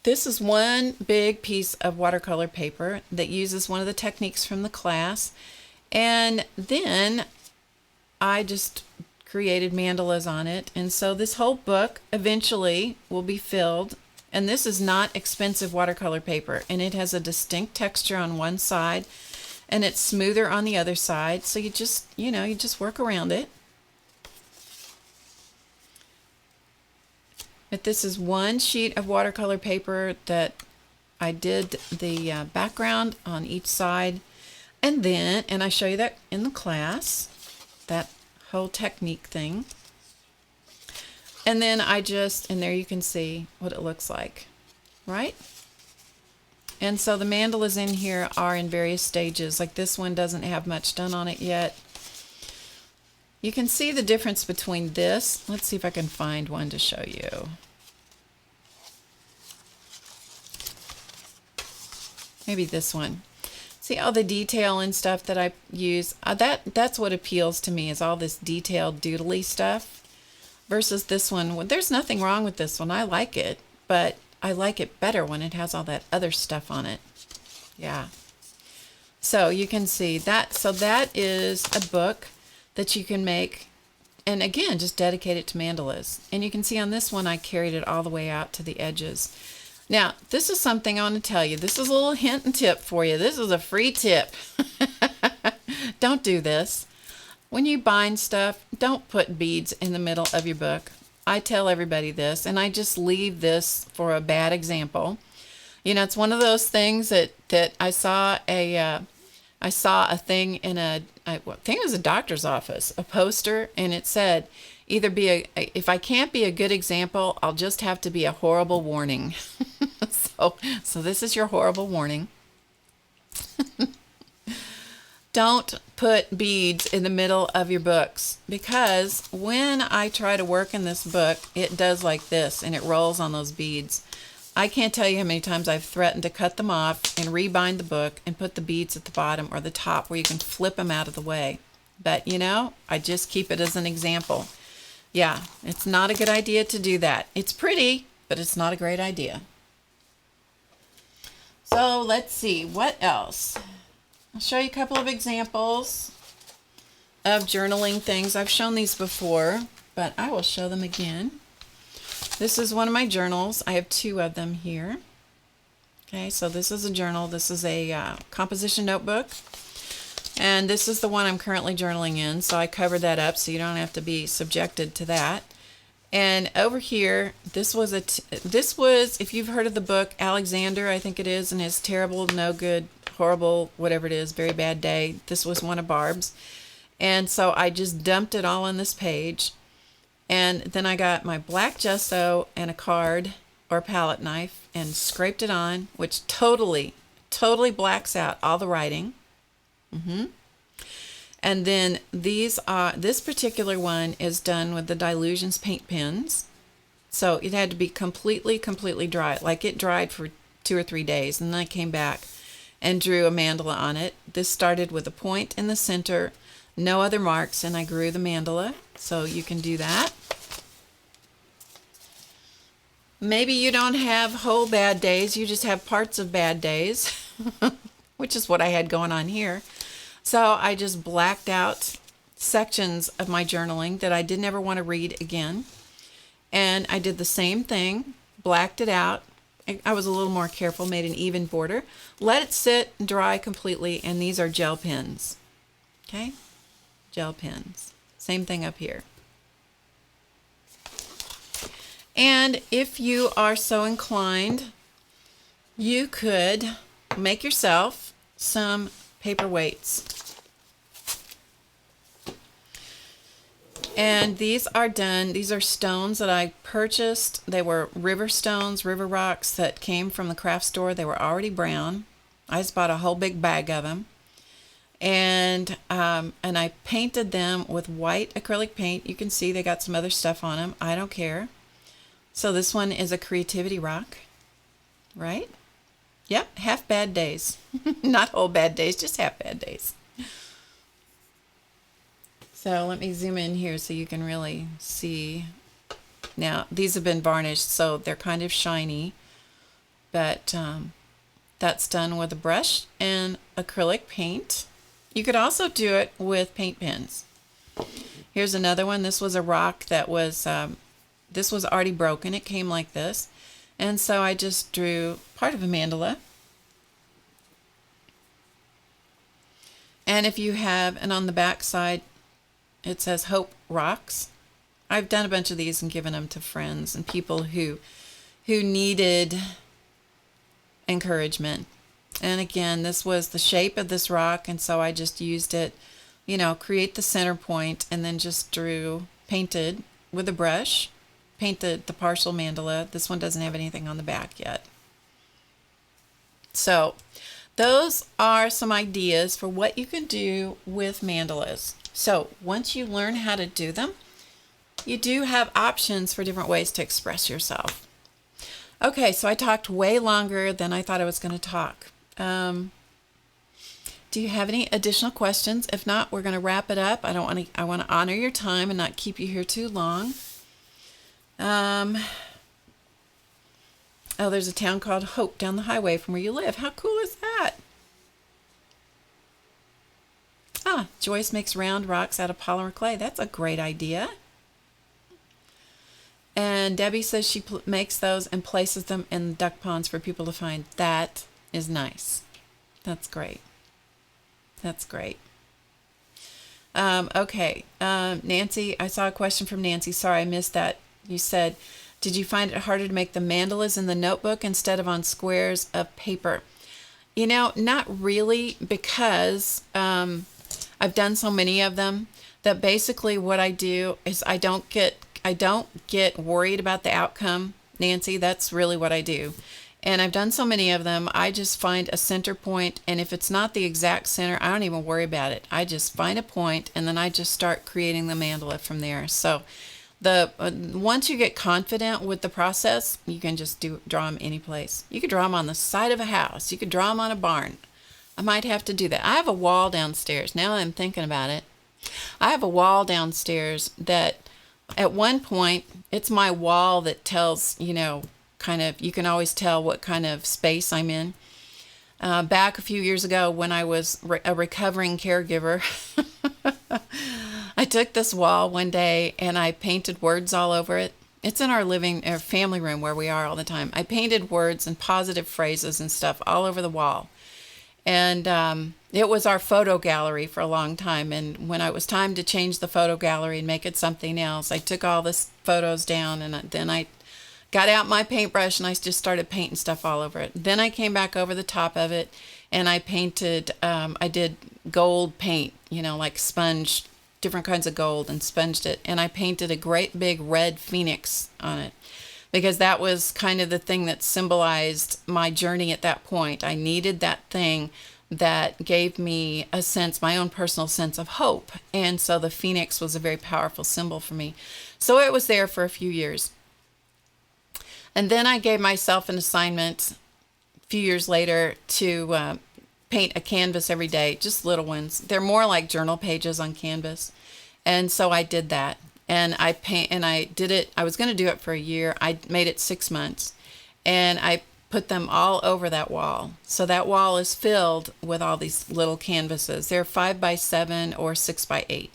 This is one big piece of watercolor paper that uses one of the techniques from the class. And then I just created mandalas on it. And so this whole book eventually will be filled. And this is not expensive watercolor paper. And it has a distinct texture on one side and it's smoother on the other side. So you just work around it. But this is one sheet of watercolor paper that I did the background on each side. And I show you that in the class, that whole technique thing. And then and there you can see what it looks like, right? And so the mandalas in here are in various stages. Like this one doesn't have much done on it yet. You can see the difference between this. Let's see if I can find one to show you. Maybe this one. See all the detail and stuff that I use? That's what appeals to me, is all this detailed doodly stuff versus this one. Well, there's nothing wrong with this one. I like it, but I like it better when it has all that other stuff on it. Yeah. So you can see that. So that is a book that you can make, and again, just dedicate it to mandalas. And you can see on this one, I carried it all the way out to the edges. Now, this is something I want to tell you. This is a little hint and tip for you. This is a free tip. Don't do this. When you bind stuff, don't put beads in the middle of your book. I tell everybody this, and I just leave this for a bad example. You know, it's one of those things that I saw a thing in I think it was a doctor's office, a poster, and it said, either if I can't be a good example, I'll just have to be a horrible warning. So this is your horrible warning. Don't put beads in the middle of your books, because when I try to work in this book, it does like this, and it rolls on those beads. I can't tell you how many times I've threatened to cut them off and rebind the book and put the beads at the bottom or the top where you can flip them out of the way. But, you know, I just keep it as an example. Yeah, it's not a good idea to do that. It's pretty, but it's not a great idea. So let's see, what else? I'll show you a couple of examples of journaling things. I've shown these before, but I will show them again. This is one of my journals. I have two of them here. Okay, so this is a journal. This is a composition notebook. And this is the one I'm currently journaling in, so I covered that up so you don't have to be subjected to that. And over here, this was, if you've heard of the book Alexander, I think it is, and his terrible, no good, horrible, whatever it is, very bad day. This was one of Barb's. And so I just dumped it all on this page. And then I got my black gesso and a card or palette knife and scraped it on, which totally blacks out all the writing. And then this particular one is done with the Dilutions paint pens. So it had to be completely dry. Like it dried for 2 or 3 days, and then I came back and drew a mandala on it. This started with a point in the center, no other marks, and I grew the mandala. So you can do that. Maybe you don't have whole bad days, you just have parts of bad days, which is what I had going on here. So I just blacked out sections of my journaling that I didn't ever want to read again. And I did the same thing, blacked it out. I was a little more careful, made an even border. Let it sit and dry completely, and these are gel pens. Okay? Gel pens. Same thing up here. And if you are so inclined, you could make yourself some paperweights. And these are done, these are stones that I purchased. They were river stones, river rocks that came from the craft store. They were already brown. I just bought a whole big bag of them. And I painted them with white acrylic paint. You can see they got some other stuff on them. I don't care. So this one is a creativity rock, right? Yep, half bad days. Not whole bad days, just half bad days. So let me zoom in here so you can really see. Now, these have been varnished, so they're kind of shiny. But that's done with a brush and acrylic paint. You could also do it with paint pens. Here's another one. This was a rock that was, this was already broken. It came like this. And so I just drew part of a mandala. And if you have, and on the back side, it says Hope Rocks. I've done a bunch of these and given them to friends and people who needed encouragement. And again, this was the shape of this rock, and so I just used it, you know, create the center point, and then just painted with a brush, painted the partial mandala. This one doesn't have anything on the back yet. So those are some ideas for what you can do with mandalas. So once you learn how to do them, you do have options for different ways to express yourself. Okay, so I talked way longer than I thought I was going to talk. Do you have any additional questions? If not, we're going to wrap it up. I want to honor your time and not keep you here too long. Oh, there's a town called Hope down the highway from where you live. How cool is that? Ah, Joyce makes round rocks out of polymer clay. That's a great idea. And Debbie says she makes those and places them in duck ponds for people to find. That is nice. That's great. That's great. Okay. Nancy, I saw a question from Nancy. Sorry, I missed that. You said, did you find it harder to make the mandalas in the notebook instead of on squares of paper? You know, not really, because I've done so many of them that basically what I do is I don't get worried about the outcome, Nancy. That's really what I do. And I've done so many of them, I just find a center point, and if it's not the exact center, I don't even worry about it. I just find a point, and then I just start creating the mandala from there. So once you get confident with the process, you can just draw them any place. You could draw them on the side of a house. You could draw them on a barn. I might have to do that. I have a wall downstairs. Now I'm thinking about it. I have a wall downstairs that at one point, it's my wall that tells, you know, kind of, you can always tell what kind of space I'm in. Back a few years ago when I was a recovering caregiver, I took this wall one day and I painted words all over it. It's in our family room where we are all the time. I painted words and positive phrases and stuff all over the wall. And it was our photo gallery for a long time. And when it was time to change the photo gallery and make it something else, I took all the photos down and then I got out my paintbrush and I just started painting stuff all over it. Then I came back over the top of it and I painted, I did gold paint, you know, like sponge, different kinds of gold, and sponged it. And I painted a great big red phoenix on it, because that was kind of the thing that symbolized my journey at that point. I needed that thing that gave me a sense, my own personal sense of hope. And so the phoenix was a very powerful symbol for me. So it was there for a few years. And then I gave myself an assignment a few years later to paint a canvas every day, just little ones. They're more like journal pages on canvas. And so I did that. And I did it. I was going to do it for a year. I made it 6 months, and I put them all over that wall. So that wall is filled with all these little canvases. They're 5x7 or 6x8.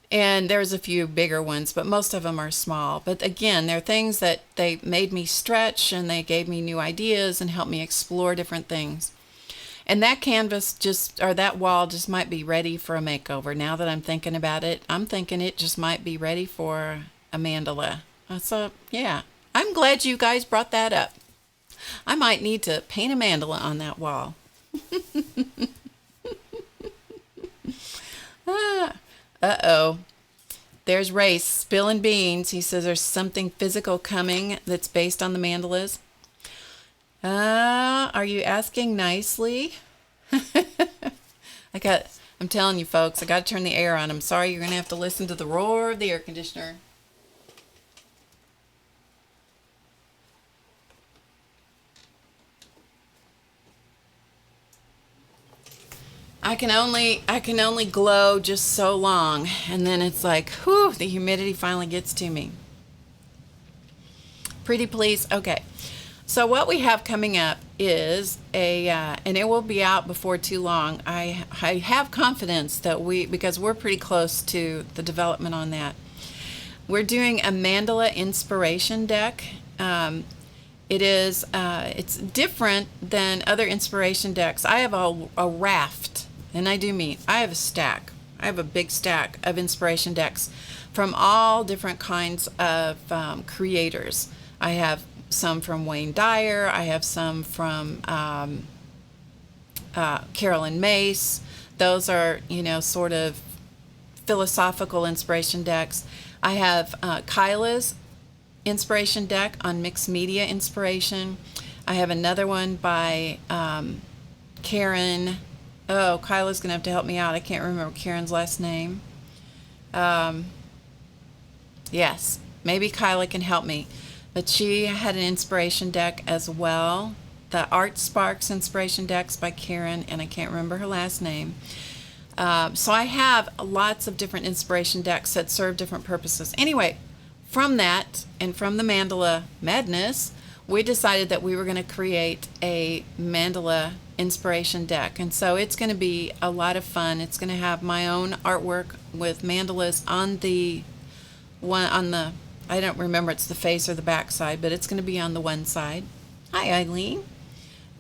And there's a few bigger ones, but most of them are small. But again, they're things that they made me stretch, and they gave me new ideas and helped me explore different things. And that canvas that wall just might be ready for a makeover. Now that I'm thinking about it, I'm thinking it just might be ready for a mandala. So, yeah, I'm glad you guys brought that up. I might need to paint a mandala on that wall. Uh-oh. There's Race spilling beans. He says there's something physical coming that's based on the mandalas. Are you asking nicely? I'm telling you folks, I got to turn the air on. I'm sorry, you're going to have to listen to the roar of the air conditioner. I can only glow just so long, and then it's like, whew, the humidity finally gets to me. Pretty please. Okay. So what we have coming up is and it will be out before too long. I have confidence that because we're pretty close to the development on that. We're doing a mandala inspiration deck. It's different than other inspiration decks. I have a raft, and I do mean I have a stack. I have a big stack of inspiration decks from all different kinds of creators. I have some from Wayne Dyer. I have some from Carolyn Mace. Those are, sort of philosophical inspiration decks. I have Kyla's inspiration deck on mixed media inspiration. I have another one by Karen. Oh, Kyla's going to have to help me out. I can't remember Karen's last name. Yes, maybe Kyla can help me. But she had an inspiration deck as well. the Art Sparks Inspiration Decks by Karen, and I can't remember her last name. So I have lots of different inspiration decks that serve different purposes. Anyway, from that and from the Mandala Madness, we decided that we were going to create a Mandala inspiration deck. And so it's going to be a lot of fun. It's going to have my own artwork with mandalas on the one, on the, I don't remember, it's the face or the back side, but it's going to be on the one side. Hi, Eileen.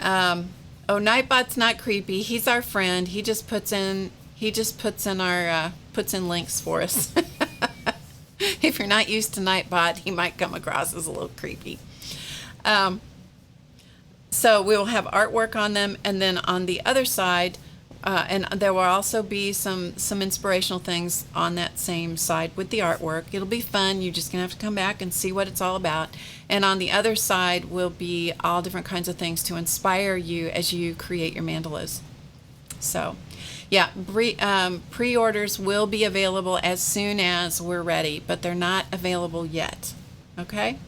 Nightbot's not creepy. He's our friend. He just puts in links for us. If you're not used to Nightbot, he might come across as a little creepy. So we will have artwork on them, and then on the other side, and there will also be some inspirational things on that same side with the artwork. It'll be fun. You're just gonna have to come back and see what it's all about. And on the other side will be all different kinds of things to inspire you as you create your mandalas. So, yeah, pre-orders will be available as soon as we're ready, but they're not available yet. Okay?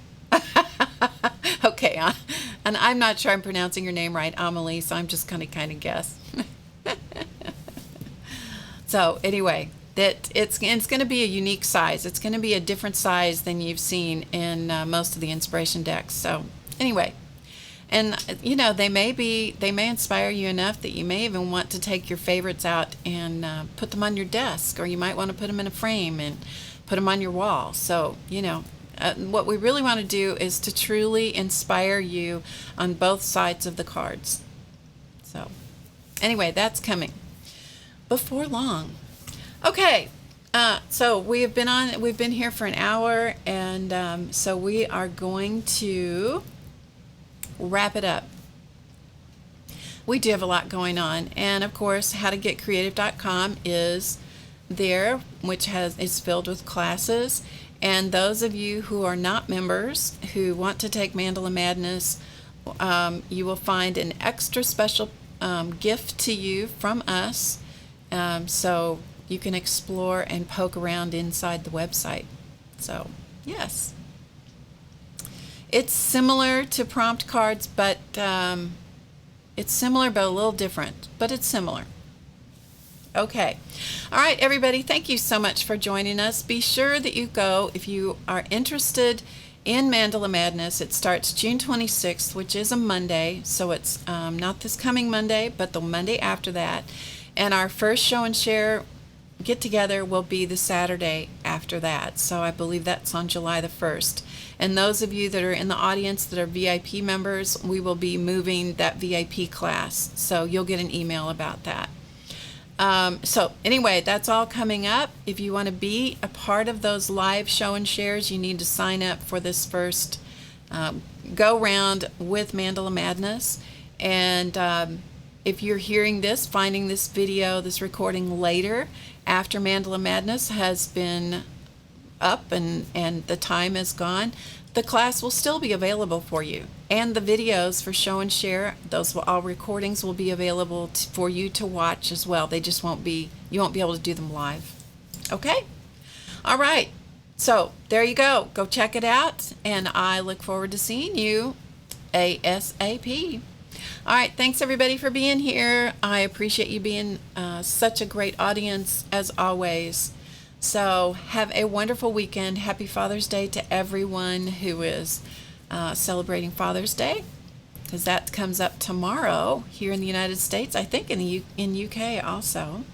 Okay, and I'm not sure I'm pronouncing your name right, Amelie, so I'm just gonna kind of guess. So anyway, that it's going to be a unique size. It's going to be a different size than you've seen in most of the inspiration decks. So anyway, and you know, they may inspire you enough that you may even want to take your favorites out and put them on your desk, or you might want to put them in a frame and put them on your wall. So you know, what we really want to do is to truly inspire you on both sides of the cards. So anyway, that's coming before long. Okay, so we've been here for an hour, and so we are going to wrap it up. We do have a lot going on, and of course, HowToGetCreative.com is there, which is filled with classes. And those of you who are not members who want to take Mandala Madness, you will find an extra special gift to you from us. So you can explore and poke around inside the website. So, yes. It's similar to prompt cards, but it's similar but a little different, but it's similar. Okay. All right, everybody, thank you so much for joining us. Be sure that you go, if you are interested in Mandala Madness. It starts June 26th, which is a Monday, so it's not this coming Monday, but the Monday after that. And our first show and share get together will be the Saturday after that. So I believe that's on July the 1st. And those of you that are in the audience that are VIP members, we will be moving that VIP class. So you'll get an email about that. So anyway, that's all coming up. If you want to be a part of those live show and shares, you need to sign up for this first go round with Mandala Madness. And if you're hearing this, finding this video, this recording later, after Mandala Madness has been up and the time is gone, the class will still be available for you. And the videos for show and share, all recordings will be available for you to watch as well. They just you won't be able to do them live. Okay? All right. So there you go. Go check it out. And I look forward to seeing you ASAP. All right, thanks everybody for being here. I appreciate you being such a great audience as always. So have a wonderful weekend. Happy Father's Day to everyone who is celebrating Father's Day, because that comes up tomorrow here in the United States. I think in UK also.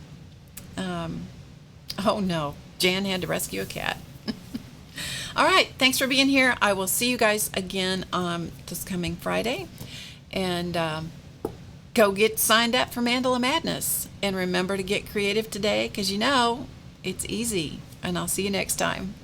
Oh no, Jan had to rescue a cat. All right, thanks for being here. I will see you guys again this coming Friday. And go get signed up for Mandala Madness. And remember to get creative today, because you know it's easy. And I'll see you next time.